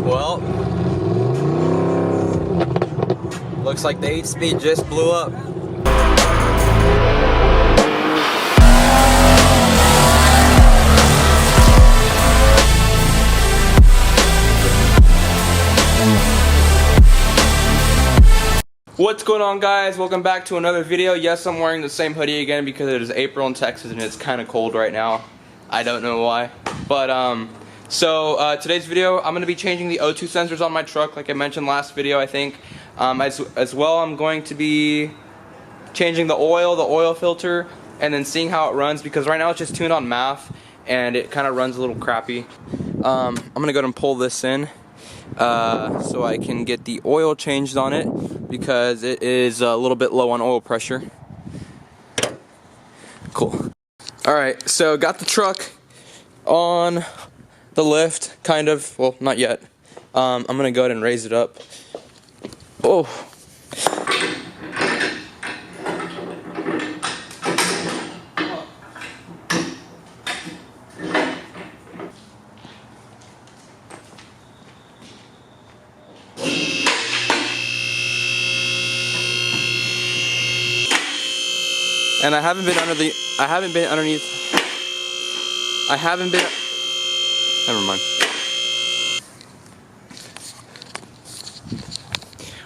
Well, looks like the 8-speed just blew up. What's going on, guys? Welcome back to another video. Yes, I'm wearing the same hoodie again because it is April in Texas and it's kind of cold right now. I don't know why. But today's video, I'm going to be changing the O2 sensors on my truck, like I mentioned last video, I think. As well, I'm going to be changing the oil filter, and then seeing how it runs, because right now it's just tuned on math and it kind of runs a little crappy. I'm going to go ahead and pull this in so I can get the oil changed on it, because it is a little bit low on oil pressure. Cool. Alright, so got the truck on the lift, kind of. Well, not yet. I'm going to go ahead and raise it up. Oh. And I haven't been underneath. Never mind.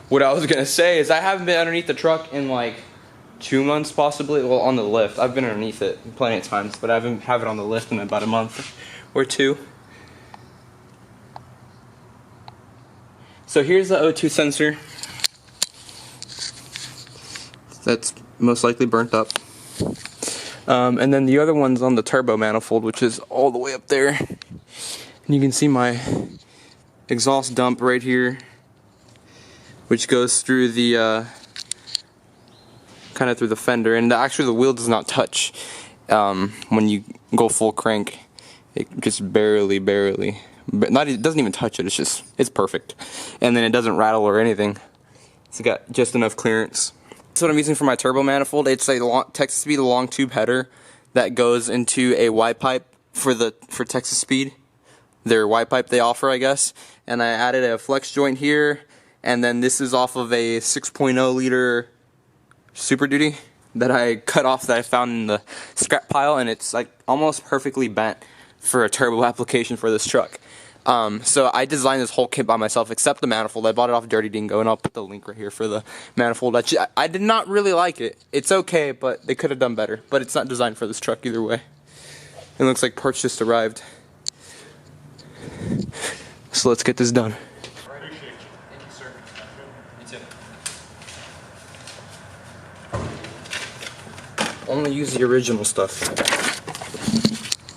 What I was gonna say is I haven't been underneath the truck in like 2 months, possibly. Well, on the lift, I've been underneath it plenty of times, but I haven't had it on the lift in about a month or two. So here's the O2 sensor. That's most likely burnt up. And then the other one's on the turbo manifold, which is all the way up there. And you can see my exhaust dump right here, which goes through the kind of through the fender, and actually the wheel does not touch when you go full crank. It just barely, it doesn't even touch it. It's perfect, and then it doesn't rattle or anything. It's got just enough clearance. That's what I'm using for my turbo manifold. It's a Texas Speed long tube header that goes into a Y pipe for Texas Speed. Their Y pipe they offer, I guess. And I added a flex joint here, and then this is off of a 6.0 liter Super Duty that I cut off, that I found in the scrap pile, and it's like almost perfectly bent for a turbo application for this truck. So I designed this whole kit by myself, except the manifold. I bought it off Dirty Dingo, and I'll put the link right here for the manifold. I did not really like it. It's okay, but they could have done better. But it's not designed for this truck either way. It looks like parts just arrived. So let's get this done. Thank you, sir. You too. Only use the original stuff.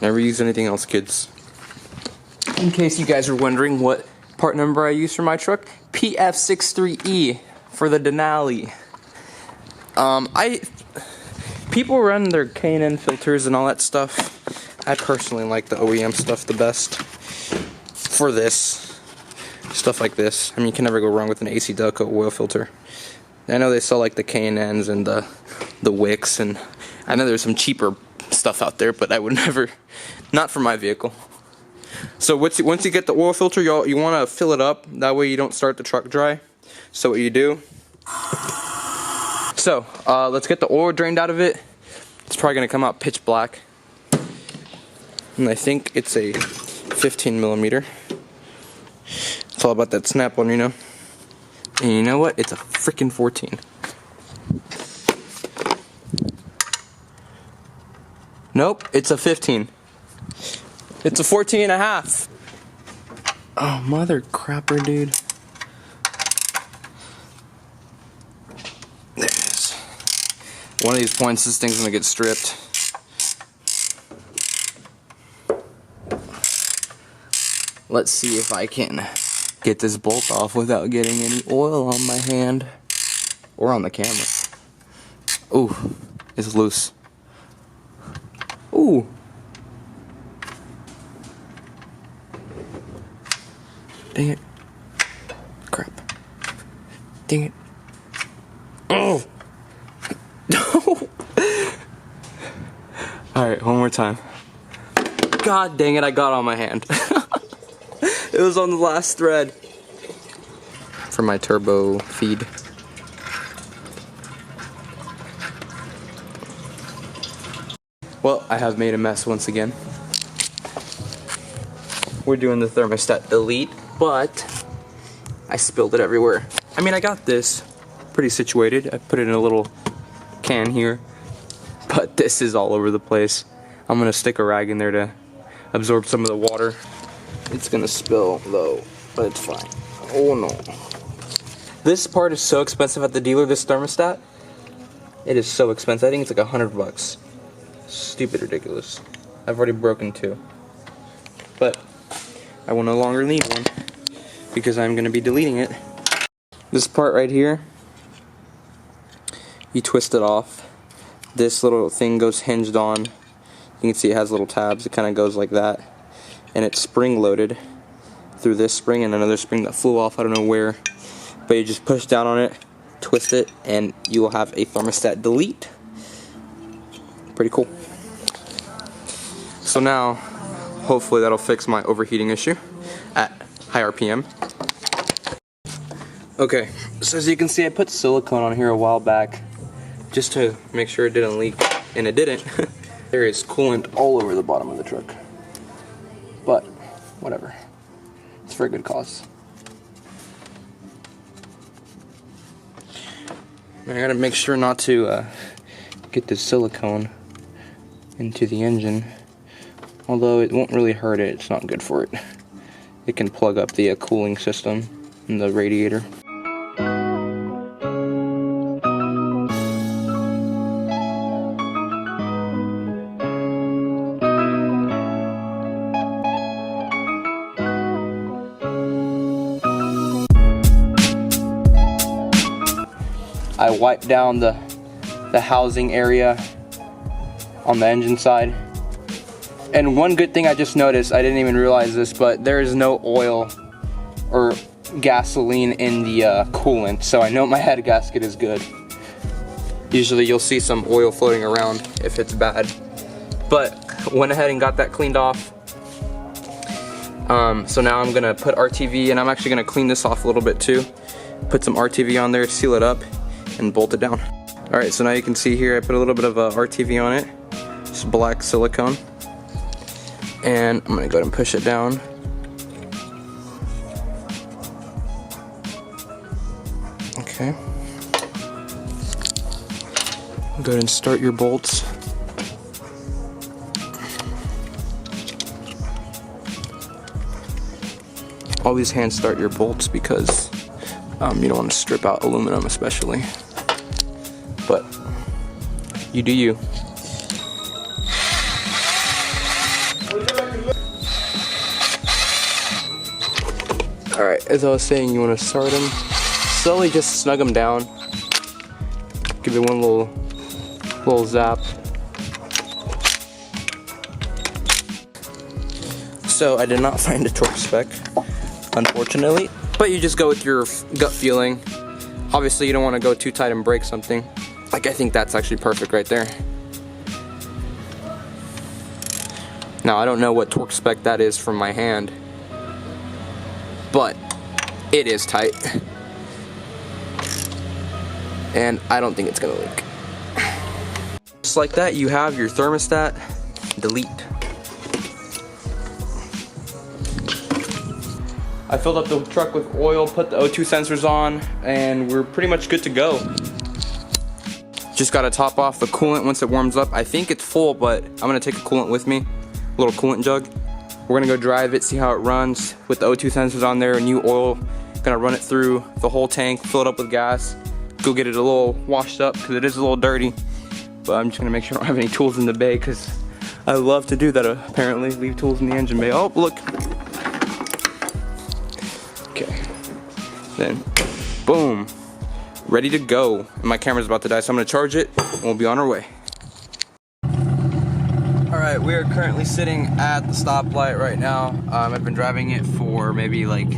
Never use anything else, kids. In case you guys are wondering what part number I use for my truck, PF63E for the Denali. People run their K&N filters and all that stuff. I personally like the OEM stuff the best for this. Stuff like this. I mean, you can never go wrong with an AC Delco oil filter. I know they sell like the K&Ns and the Wicks, and I know there's some cheaper stuff out there, but I would never, not for my vehicle. So once you get the oil filter, you want to fill it up. That way you don't start the truck dry. So what you do. So let's get the oil drained out of it. It's probably going to come out pitch black. And I think it's a 15 millimeter. It's all about that snap on, you know. And you know what? It's a freaking 14. Nope, it's a 15. It's a 14 and a half. Oh, mother crapper, dude. There it is. One of these points, this thing's gonna get stripped. Let's see if I can get this bolt off without getting any oil on my hand or on the camera. Ooh, it's loose. Ooh. Dang it. Crap. Dang it. Oh! No! Alright, one more time. God dang it, I got on my hand. It was on the last thread. For my turbo feed. Well, I have made a mess once again. We're doing the thermostat delete, but I spilled it everywhere. I mean, I got this pretty situated. I put it in a little can here, but this is all over the place. I'm gonna stick a rag in there to absorb some of the water. It's gonna spill though, but it's fine. Oh no. This part is so expensive at the dealer, this thermostat. It is so expensive. I think it's like $100. Stupid ridiculous. I've already broken 2. But I will no longer need one because I'm gonna be deleting it. This part right here, you twist it off. This little thing goes hinged on. You can see it has little tabs. It kind of goes like that. And it's spring loaded through this spring and another spring that flew off, I don't know where. But you just push down on it, twist it, and you will have a thermostat delete. Pretty cool. So now, hopefully that'll fix my overheating issue at high RPM. Okay, so as you can see, I put silicone on here a while back just to make sure it didn't leak, and it didn't. There is coolant all over the bottom of the truck. But, whatever. It's for a good cause. I gotta make sure not to get the silicone into the engine. Although it won't really hurt it, it's not good for it. It can plug up the cooling system in the radiator. I wiped down the housing area on the engine side. And one good thing I just noticed, I didn't even realize this, but there is no oil or gasoline in the coolant, so I know my head gasket is good. Usually you'll see some oil floating around if it's bad. But went ahead and got that cleaned off. So now I'm gonna put RTV, and I'm actually gonna clean this off a little bit too. Put some RTV on there, seal it up, and bolt it down. Alright, so now you can see here I put a little bit of RTV on it. Just black silicone. And I'm gonna go ahead and push it down. Okay. Go ahead and start your bolts. Always hand start your bolts because you don't want to strip out aluminum especially. But you do you. Alright, as I was saying, you want to start them. Slowly just snug them down. Give it one little zap. So I did not find a torque spec, unfortunately. But you just go with your gut feeling. Obviously you don't want to go too tight and break something. Like, I think that's actually perfect right there. Now I don't know what torque spec that is from my hand, but it is tight. And I don't think it's gonna leak. Just like that, you have your thermostat delete. I filled up the truck with oil, put the O2 sensors on, and we're pretty much good to go. Just gotta top off the coolant once it warms up. I think it's full, but I'm gonna take a coolant with me, a little coolant jug. We're gonna go drive it, see how it runs with the O2 sensors on there, new oil. Gonna run it through the whole tank, fill it up with gas, go get it a little washed up because it is a little dirty. But I'm just gonna make sure I don't have any tools in the bay because I love to do that apparently, leave tools in the engine bay. Oh, look. Okay, then boom, ready to go. And my camera's about to die, so I'm gonna charge it and we'll be on our way. Alright, we are currently sitting at the stoplight right now. I've been driving it for maybe like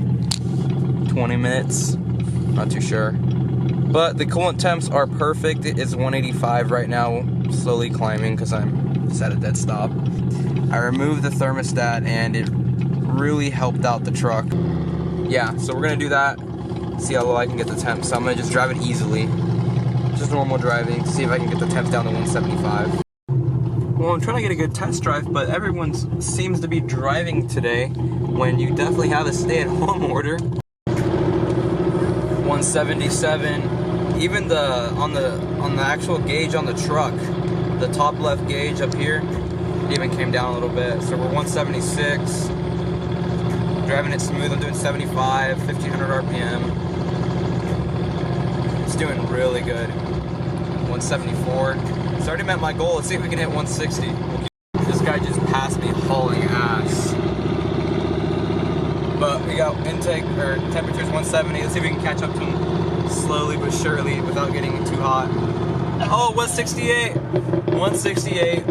20 minutes, not too sure. But the coolant temps are perfect. It is 185 right now, slowly climbing because I'm set at dead stop. I removed the thermostat and it really helped out the truck. Yeah, so we're gonna do that, see how low I can get the temps. So I'm gonna just drive it easily, just normal driving, see if I can get the temps down to 175. Well, I'm trying to get a good test drive, but everyone seems to be driving today when you definitely have a stay-at-home order. 177. Even on the actual gauge on the truck, the top left gauge up here, it even came down a little bit. So we're 176. Driving it smooth. I'm doing 75, 1500 RPM. It's doing really good. 174. It's already met my goal. Let's see if we can hit 160. This guy just passed me hauling ass. But we got intake, or temperature's 170. Let's see if we can catch up to him slowly but surely without getting too hot. Oh, 168. 168.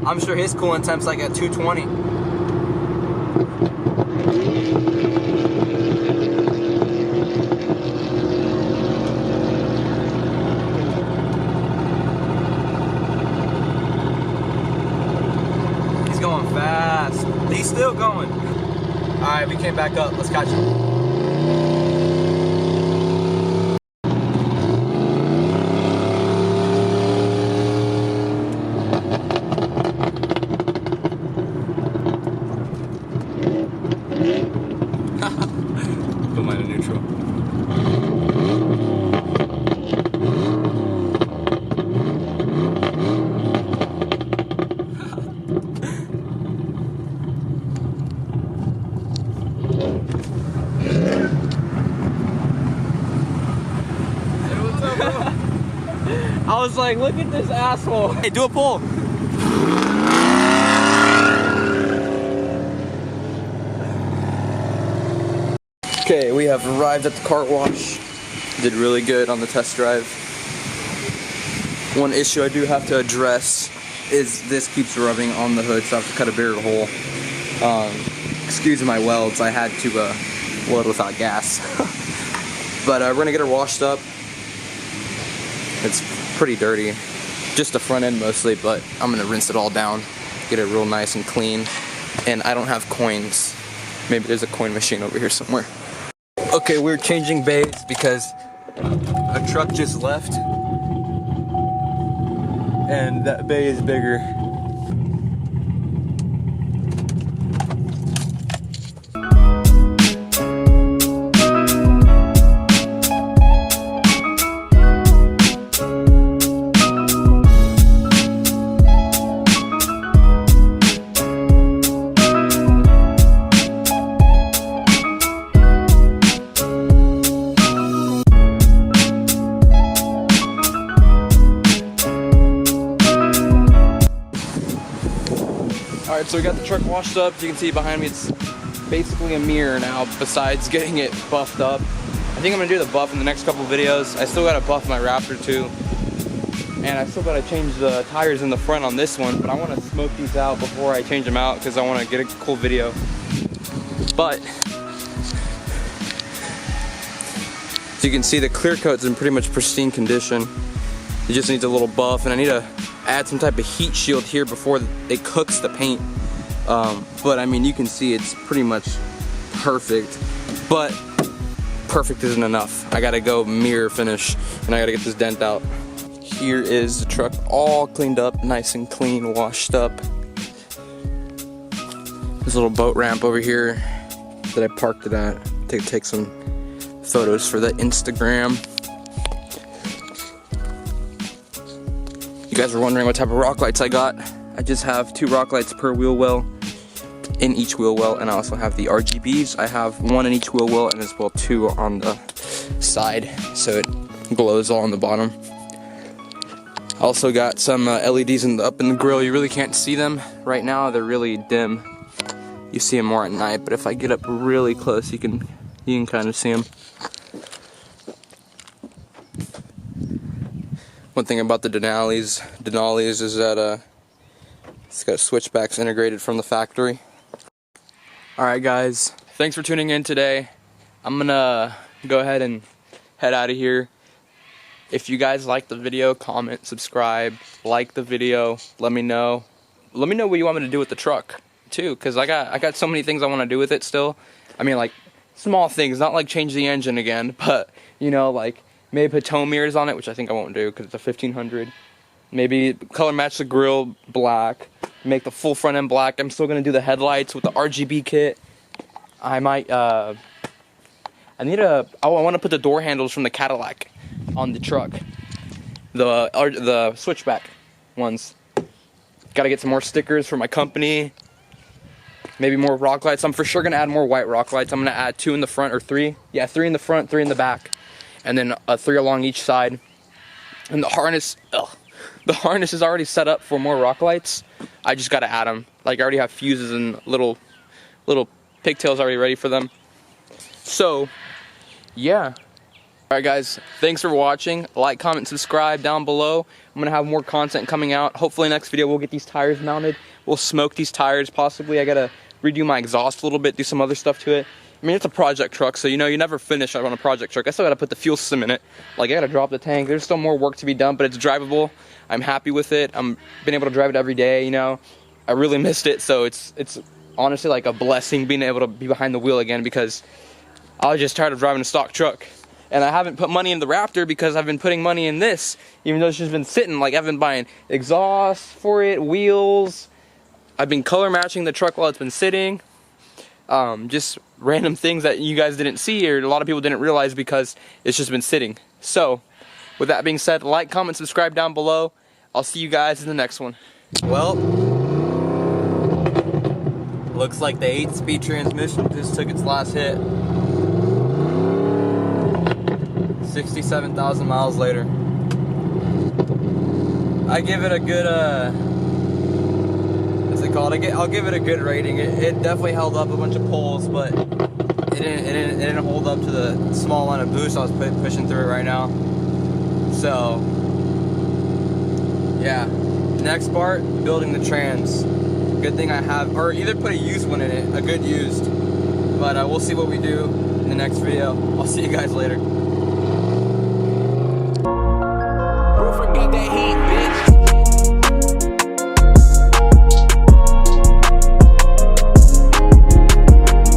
I'm sure his coolant temp's like at 220. Going fast. He's still going. Alright, we came back up. Let's catch him. Put mine in neutral. I was like, look at this asshole. Hey, do a pull. Okay, we have arrived at the car wash. Did really good on the test drive. One issue I do have to address is this keeps rubbing on the hood, so I have to cut a bigger hole. Excuse my welds, I had to weld without gas. But we're gonna get her washed up. It's pretty dirty, just the front end mostly, but I'm gonna rinse it all down, get it real nice and clean. And I don't have coins. Maybe there's a coin machine over here somewhere. Okay, we're changing bays because a truck just left and that bay is bigger. Alright, so we got the truck washed up. You can see behind me it's basically a mirror now, besides getting it buffed up. I think I'm gonna do the buff in the next couple videos. I still gotta buff my Raptor too. And I still gotta change the tires in the front on this one, but I wanna smoke these out before I change them out because I wanna get a cool video. But as you can see, the clear coat's in pretty much pristine condition. It just needs a little buff, and I need to add some type of heat shield here before it cooks the paint. But I mean, you can see it's pretty much perfect, but perfect isn't enough. I gotta go mirror finish, and I gotta get this dent out. Here is the truck all cleaned up, nice and clean, washed up. There's a little boat ramp over here that I parked it at to take some photos for the Instagram. You guys were wondering what type of rock lights I got. I just have 2 rock lights per wheel well in each wheel well, and I also have the RGBs. I have 1 in each wheel well and as well 2 on the side, so it glows all on the bottom. I also got some LEDs up in the grill. You really can't see them right now. They're really dim. You see them more at night, but if I get up really close, you can kind of see them. One thing about the Denali's is that it's got switchbacks integrated from the factory. Alright guys, thanks for tuning in today. I'm gonna go ahead and head out of here. If you guys liked the video, comment, subscribe, like the video, let me know. let me know what you want me to do with the truck too, because I got so many things I want to do with it still. I mean, like small things, not like change the engine again, but you know, like maybe put tow mirrors on it, which I think I won't do because it's a 1500. Maybe color match the grill black, make the full front end black. I'm still gonna do the headlights with the RGB kit. I might I want to put the door handles from the Cadillac on the truck, the switchback ones. Got to get some more stickers for my company. Maybe more rock lights. I'm for sure gonna add more white rock lights. I'm gonna add 2 in the front, or 3. Yeah, 3 in the front, 3 in the back, and then 3 along each side. And the harness, the harness is already set up for more rock lights. I just gotta add them. Like I already have fuses and little pigtails already ready for them. So, yeah. Alright guys, thanks for watching. Like, comment, subscribe down below. I'm gonna have more content coming out. Hopefully next video we'll get these tires mounted. We'll smoke these tires possibly. I gotta redo my exhaust a little bit, do some other stuff to it. I mean, it's a project truck, so you know, you never finish on a project truck. I still gotta put the fuel system in it. Like, I gotta drop the tank. There's still more work to be done, but it's drivable. I'm happy with it. I'm been able to drive it every day, you know. I really missed it, so it's honestly like a blessing being able to be behind the wheel again, because I was just tired of driving a stock truck. And I haven't put money in the Raptor because I've been putting money in this, even though it's just been sitting. Like, I've been buying exhaust for it, wheels. I've been color matching the truck while it's been sitting. Just random things that you guys didn't see, or a lot of people didn't realize because it's just been sitting. So, with that being said, like, comment, subscribe down below. I'll see you guys in the next one. Well, looks like the 8-speed transmission just took its last hit. 67,000 miles later. I give it a good, what's it called? I'll give it a good rating. It definitely held up a bunch of pulls, but it didn't hold up to the small amount of boost I was pushing through it right now. So, yeah. Next part, building the trans. Good thing I have, or either put a used one in it, a good used. But we'll see what we do in the next video. I'll see you guys later.